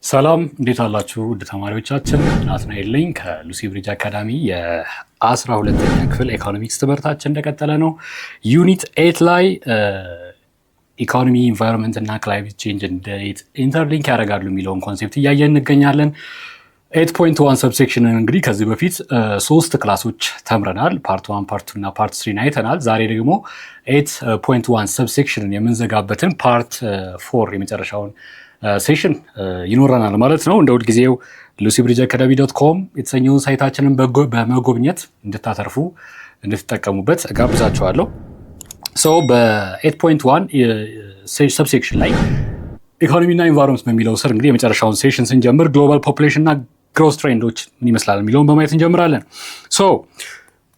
ሰላም እንዴት አላችሁ? ውድ ተማሪዎቻችን ናትናኤል ነኝ ከሉሲ ብሪጅ አካዳሚ የ12ኛ ክፍል ኢኮኖሚክስ ትምህርታችን እንደቀጠለ ነው። ዩኒት 8 ላይ ኢኮኖሚ፣ ኢንቫይሮንመንት እና ክላይሜት ቼንጅ እንዴት ኢንተርሊንክ ያደርጋሉ የሚለውን ኮንሴፕት እያየን እንገኛለን። 8.1 ሰብሴክሽንን እንግዲህ ከዚህ በፊት 3 ክላሶች ተምረናል። ፓርት 1፣ ፓርት 2 እና ፓርት 3 አይተናል። ዛሬ ደግሞ 8.1 ሰብሴክሽንን የምንዘጋበትን ፓርት 4 የመጨረሻውን ሴሽን ይኖረናል ማለት ነው። እንደ ሁልጊዜው lucybridgeacademy.com የተሰኘውን ሳይታችንን በመጎብኘት እንድታተርፉ እንድትጠቀሙበት እጋብዛችኋለሁ። በ8.1 ሰብሴክሽን ላይ ኢኮኖሚና ኢንቫይሮንመንት በሚለው ስር እንግዲህ የመጨረሻውን ሴሽን ስንጀምር ግሎባል ፖፑሌሽን እና ግሮዝ ትሬንዶች ምን ይመስላል የሚለውን በማየት እንጀምራለን።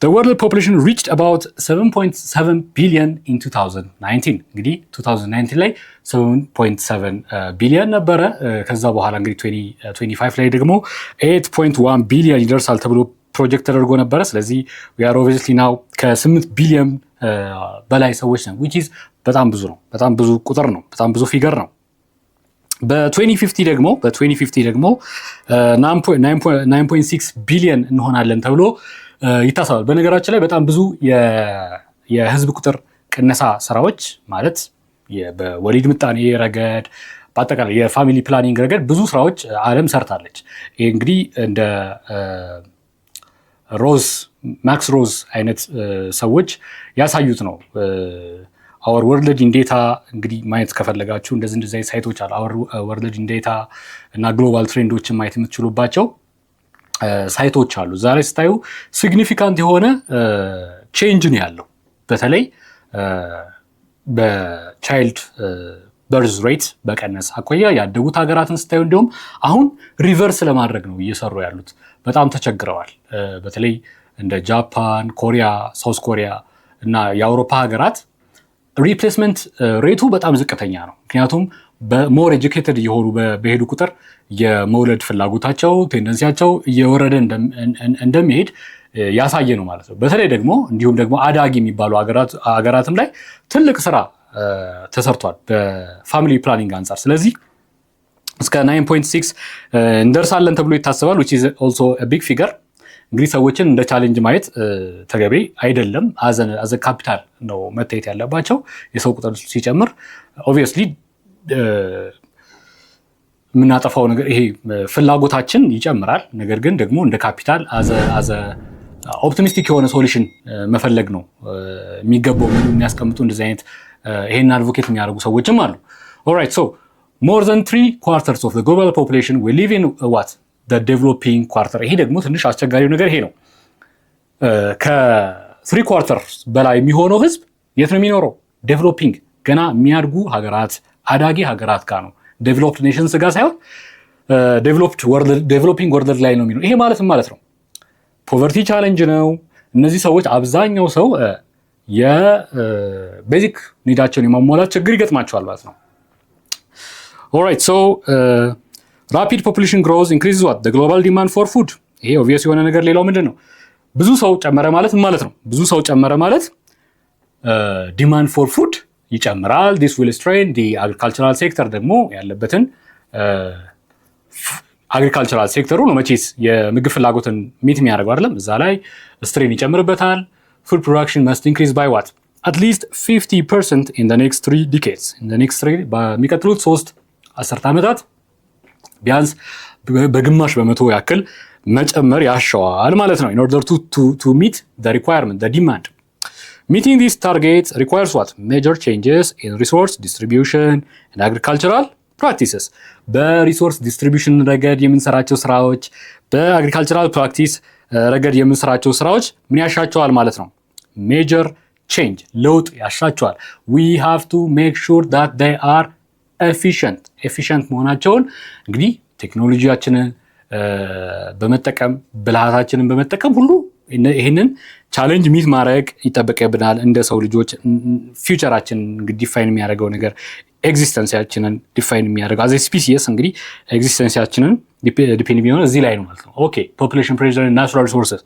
The world population reached about 7.7 billion in 2019 እንግዲህ 2019 ላይ 7.7 ቢሊዮን ነበረ። ከዛ በኋላ እንግዲህ 2025 ላይ ደግሞ 8.1 ቢሊዮን ይደርሳል ተብሎ ፕሮጀክት ተደርጎ ነበረ። ስለዚህ we are obviously now ከ8 ቢሊዮን በላይ ሰዎች ነን, which is በጣም ብዙ ነው። በጣም ብዙ ቁጥር ነው። በጣም ብዙ ፊገር ነው። በ2050 ደግሞ 9.6 ቢሊዮን እንሆናለን ተብሎ ይታሰባል። በነገራችን ላይ በጣም ብዙ የህዝብ ቁጥር ቅነሳ ስራዎች ማለት በወሊድ ምጣኔ ረገድ በአጠቃላይ የፋሚሊ ፕላኒንግ ረገድ ብዙ ስራዎች ዓለም ሰርታለች። ይህ እንግዲህ እንደ ማክስ ሮዝ አይነት ሰዎች ያሳዩት ነው። አወር ወርልድ ኢን ዴታ እንግዲህ ማየት ከፈለጋችሁ እንደዚህ አይነት ሳይቶች አሉ። አወር ወርልድ ኢን ዴታ እና ግሎባል ትሬንዶችን ማየት የምትችሉባቸው ሳይቶች አሉ። ዛሬ ስታዩ ሲግኒፊካንት የሆነ ቼንጅ ነው ያለው። በተለይ በቻይልድ በርዝ ሬት በቀነስ አኳያ ያደጉት ሀገራትን ስታዩ እንዲሁም አሁን ሪቨርስ ለማድረግ ነው እየሰሩ ያሉት። በጣም ተቸግረዋል። በተለይ እንደ ጃፓን፣ ኮሪያ፣ ሳውዝ ኮሪያ እና የአውሮፓ ሀገራት ሪፕሌስመንት ሬቱ በጣም ዝቅተኛ ነው። ምክንያቱም በሞር ኤጁኬትድ እየሆኑ በሄዱ ቁጥር የመውለድ ፍላጎታቸው ቴንደንሲያቸው እየወረደ እንደሚሄድ ያሳየ ነው ማለት ነው። በተለይ ደግሞ እንዲሁም ደግሞ አዳጊ የሚባሉ ሀገራትም ላይ ትልቅ ስራ ተሰርቷል በፋሚሊ ፕላኒንግ አንጻር። ስለዚህ እስከ 9.6 እንደርሳለን ተብሎ ይታሰባል, which is also a big figure. እንግዲህ ሰዎችን እንደ ቻሌንጅ ማየት ተገቢ አይደለም። አዘ ካፒታል ነው መታየት ያለባቸው። የሰው ቁጥር ሲጨምር ኦብቪየስሊ የምናጠፋው ነገር ይሄ ፍላጎታችን ይጨምራል። ነገር ግን ደግሞ እንደ ካፒታል አዘ ኦፕቲሚስቲክ የሆነ ሶሉሽን መፈለግ ነው የሚገባው የሚያስቀምጡ እንደዚህ አይነት ይሄን አድቮኬት የሚያደርጉ ሰዎችም አሉ። ኦልራይት ሶ more than 3/4 of the global population will live in what the developing quarter. ይሄ ደግሞ ትንሽ አስቸጋሪው ነገር ይሄ ነው። ከ3/4 በላይ የሚሆነው ህዝብ የት ነው የሚኖረው? ዴቨሎፒንግ ገና የሚያድጉ ሀገራት አዳጊ ሀገራት ጋር ነው። ዴቨሎፕድ ኔሽንስ ጋር ሳይሆን ዴቨሎፒንግ ወርልድ ላይ ነው የሚኖረው። ይሄ ማለት ነው ፖቨርቲ ቻሌንጅ ነው። እነዚህ ሰዎች አብዛኛው ሰው የቤዚክ ኒዳቸውን የማሟላት ችግር ይገጥማቸዋል ማለት ነው። ኦልራይት ሶ rapid population growth increases what the global demand for food. ይሄ obvious የሆነ ነገር። ሌላው ምንድን ነው? ብዙ ሰው ጨመረ ማለት ነው። ብዙ ሰው ጨመረ ማለት demand for food ይጨምራል። this will strain the agricultural sector ደግሞ ያለበትን agricultural sector ነው መቼስ የምግብ ፍላጎትን ሚት የሚያደርገው አይደለም። እዛ ላይ ስትሬን ይጨምርበታል። food production must increase by what at least 50% in the next 3 decades. በሚቀጥሉት 3 10 ዓመታት ቢያንስ በግማሽ በመቶ ያክል መጨመር ያሻዋል ማለት ነው. in order to meet the requirement, the demand. Meeting these targets requires what? Major changes in resource distribution and agricultural practices. በሪሶርስ ዲስትሪቢዩሽን ረገድ የምንሰራቸው ስራዎች፣ በአግሪካልቸራል ፕራክቲስ ረገድ የምንሰራቸው ስራዎች ምን ያሻቸዋል ማለት ነው? ሜጀር ቼንጅ ለውጥ ያሻቸዋል. we have to make sure that they are ኤፊሽንት መሆናቸውን እንግዲህ ቴክኖሎጂያችንን በመጠቀም ብልሃታችንን በመጠቀም ሁሉ ይህንን ቻሌንጅ ሚት ማድረግ ይጠበቅብናል። እንደ ሰው ልጆች ፊውቸራችንን እንግዲህ ዲፋይን የሚያደርገው ነገር ኤግዚስተንሲያችንን ዲፋይን የሚያደርገው አዘ ስፒሲስ እንግዲህ ኤግዚስተንሲያችንን ዲፔንድ የሚሆነው እዚህ ላይ ነው ማለት ነው። ኦኬ ፖፑሌሽን ፕሬሸር ኤንድ ናቹራል ሪሶርሰስ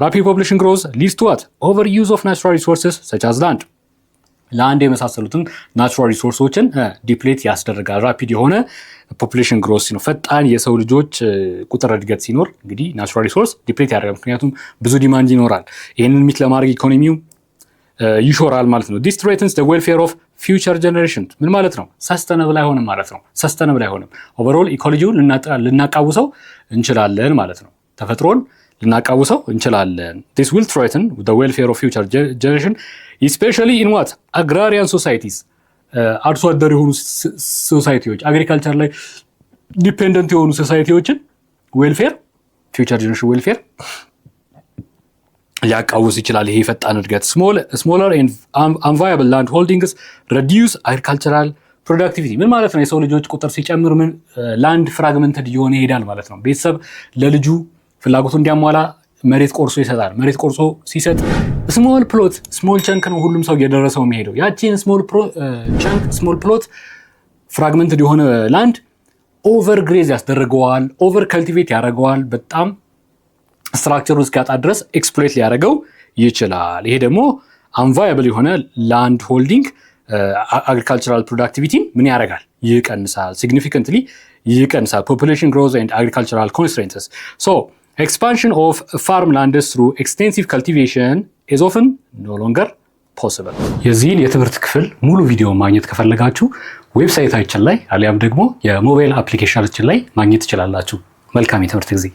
ራፒድ ፖፑሌሽን ግሮዝ ሊድስ ቱ ዋት ኦቨር ዩዝ ኦፍ ናቹራል ሪሶርሰስ ሰች አዝ ላንድ ለአንድ የመሳሰሉትን ናቹራል ሪሶርሶችን ዲፕሌት ያስደርጋል። ራፒድ የሆነ ፖፑሌሽን ግሮስ ነው። ፈጣን የሰው ልጆች ቁጥር እድገት ሲኖር እንግዲህ ናቹራል ሪሶርስ ዲፕሌት ያደርጋል። ምክንያቱም ብዙ ዲማንድ ይኖራል። ይህንን ሚት ለማድረግ ኢኮኖሚው ይሾራል ማለት ነው። ዲስ ትሬትንስ ዘ ዌልፌር ኦፍ ፊውቸር ጀነሬሽን ምን ማለት ነው? ሰስተነብል አይሆንም ማለት ነው። ሰስተነብል አይሆንም። ኦቨርኦል ኢኮሎጂውን ልናቃውሰው እንችላለን ማለት ነው። ተፈጥሮን ልናቃውሰው እንችላለን። ዲስ ዊል ትሬትን ዘ ዌልፌር ኦፍ ፊውቸር ጀነሬሽን ስፔሻሊ ኢን ዋት አግራሪያን ሶሳይቲስ አርሶ አደር የሆኑ ሶሳይቲዎች አግሪካልቸር ላይ ዲፔንደንት የሆኑ ሶሳይቲዎችን ዌልፌር ፊውቸር ጀነሬሽን ዌልፌር ሊያቃውስ ይችላል። ይሄ ፈጣን እድገት ስሞለር ኤንድ አንቫያብል ላንድ ሆልዲንግስ ሬዲዩስ አግሪካልቸራል ፕሮዳክቲቪቲ ምን ማለት ነው? የሰው ልጆች ቁጥር ሲጨምር ምን ላንድ ፍራግመንትድ እየሆነ ይሄዳል ማለት ነው። ቤተሰብ ለልጁ ፍላጎቱ እንዲያሟላ መሬት ቆርሶ ይሰጣል። መሬት ቆርሶ ሲሰጥ ስሞል ፕሎት ስሞል ቸንክ ነው ሁሉም ሰው እየደረሰው የሚሄደው። ያቺን ስሞል ፕሎት ፍራግመንትድ የሆነ ላንድ ኦቨር ግሬዝ ያስደርገዋል፣ ኦቨር ከልቲቬት ያደርገዋል። በጣም ስትራክቸሩ እስኪያጣ ድረስ ኤክስፕሎይት ሊያደርገው ይችላል። ይሄ ደግሞ አንቫያብል የሆነ ላንድ ሆልዲንግ አግሪካልቸራል ፕሮዳክቲቪቲን ምን ያደርጋል? ይቀንሳል። ሲግኒፊካንትሊ ይቀንሳል። ፖፑሌሽን ግሮዝ ኤንድ አግሪካልቸራል ኮንስትሬንትስ ሶ expansion of farmlands through extensive cultivation is often no longer possible። የዚህን የትምህርት ክፍል ሙሉ ቪዲዮ ማግኘት ከፈለጋችሁ ዌብሳይታችን ላይ አሊያም ደግሞ የሞባይል አፕሊኬሽናችን ላይ ማግኘት ትችላላችሁ። መልካም የትምህርት ጊዜ